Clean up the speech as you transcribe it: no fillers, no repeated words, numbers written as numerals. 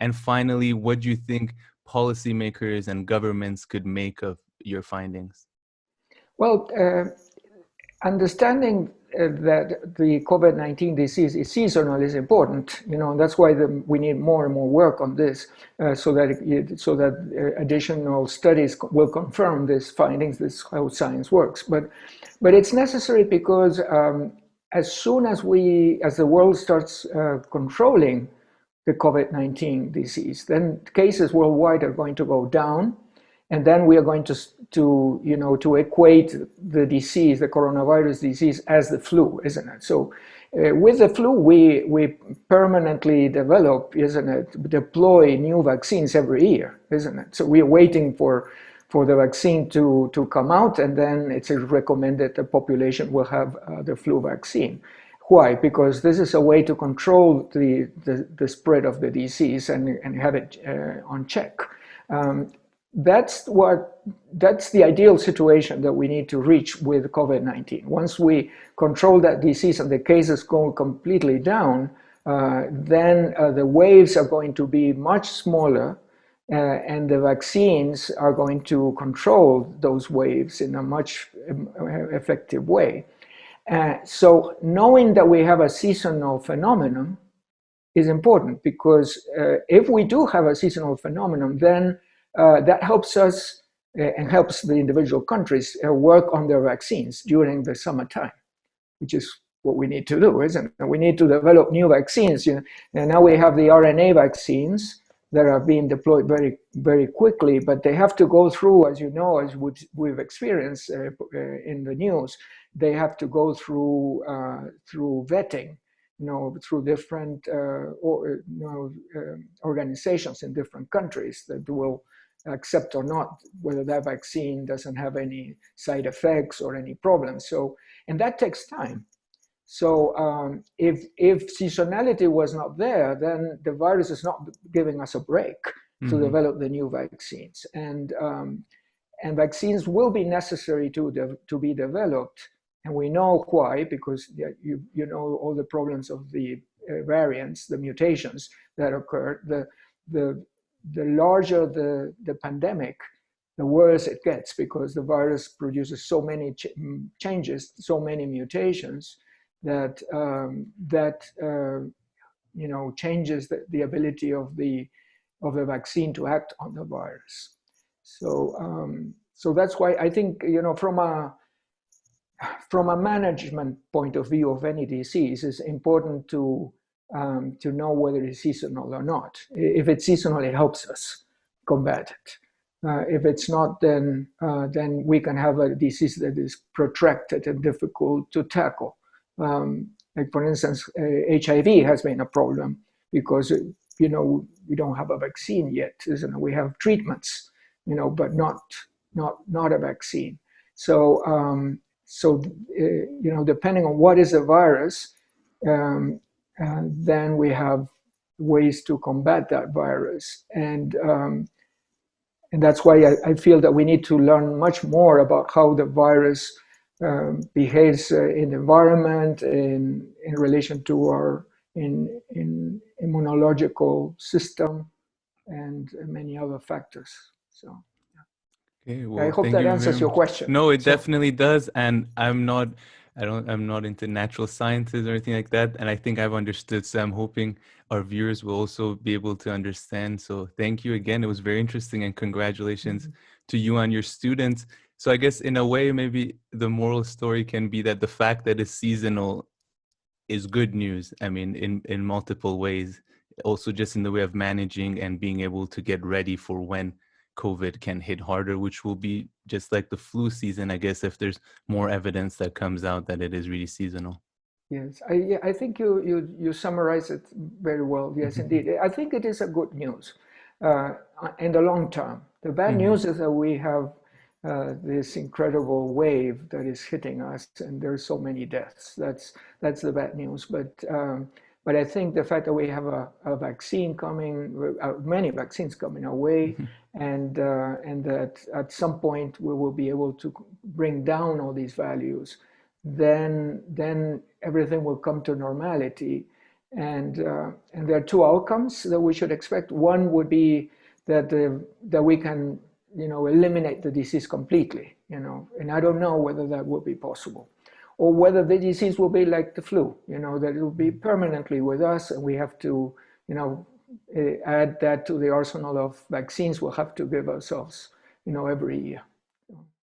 And finally, what do you think policymakers and governments could make of your findings? Well, understanding that the COVID-19 disease is seasonal is important, and that's why we need more and more work on this, so that additional studies will confirm these findings. This is how science works. But it's necessary because as soon as the world starts controlling the COVID-19 disease, then cases worldwide are going to go down. And then we are going to equate the disease, the coronavirus disease, as the flu, isn't it? So with the flu, we permanently develop, isn't it, deploy new vaccines every year, isn't it? So we are waiting for the vaccine to come out, and then it's recommended the population will have the flu vaccine. Why? Because this is a way to control the spread of the disease and have it on check. That's the ideal situation that we need to reach with COVID-19. Once we control that disease and the cases go completely down, then the waves are going to be much smaller, and the vaccines are going to control those waves in a much effective way. So knowing that we have a seasonal phenomenon is important, because if we do have a seasonal phenomenon, then that helps us and helps the individual countries work on their vaccines during the summertime, which is what we need to do, isn't it? We need to develop new vaccines. And now we have the RNA vaccines that are being deployed very, very quickly, but they have to go through, as you know, as we've experienced in the news, they have to go through vetting, through different organizations in different countries that will accept or not whether that vaccine doesn't have any side effects or any problems. So, and that takes time. So if seasonality was not there, then the virus is not giving us a break to develop the new vaccines. And vaccines will be necessary to be developed. And we know why, because you know all the problems of the variants, the mutations that occur. The larger the pandemic, the worse it gets, because the virus produces so many changes, so many mutations that changes the ability of the vaccine to act on the virus. So that's why I think from a management point of view of any disease, it's important to know whether it's seasonal or not. If it's seasonal, it helps us combat it. If it's not, then we can have a disease that is protracted and difficult to tackle. Like for instance, HIV has been a problem because we don't have a vaccine yet. We have treatments, but not a vaccine. So depending on what is the virus. Then we have ways to combat that virus, and that's why I feel that we need to learn much more about how the virus behaves in the environment, in relation to our immunological system, and many other factors. So. Okay, well, I hope that answers your question. No, it definitely does, and I'm not into natural sciences or anything like that, and I think I've understood. So I'm hoping our viewers will also be able to understand. So thank you again. It was very interesting, and congratulations to you and your students. So I guess in a way, maybe the moral story can be that the fact that it's seasonal is good news. I mean, in multiple ways, also just in the way of managing and being able to get ready for when COVID can hit harder, which will be just like the flu season, I guess, if there's more evidence that comes out that it is really seasonal. Yes, I think you summarize it very well. Yes, indeed. I think it is a good news in the long term. The bad news is that we have this incredible wave that is hitting us, and there's so many deaths. That's the bad news. But I think the fact that we have a vaccine coming, many vaccines coming our way, and that at some point we will be able to bring down all these values, then everything will come to normality, And there are two outcomes that we should expect. One would be that we can, eliminate the disease completely, and I don't know whether that will be possible, or whether the disease will be like the flu, that it will be permanently with us, and we have to, add that to the arsenal of vaccines we'll have to give ourselves, every year.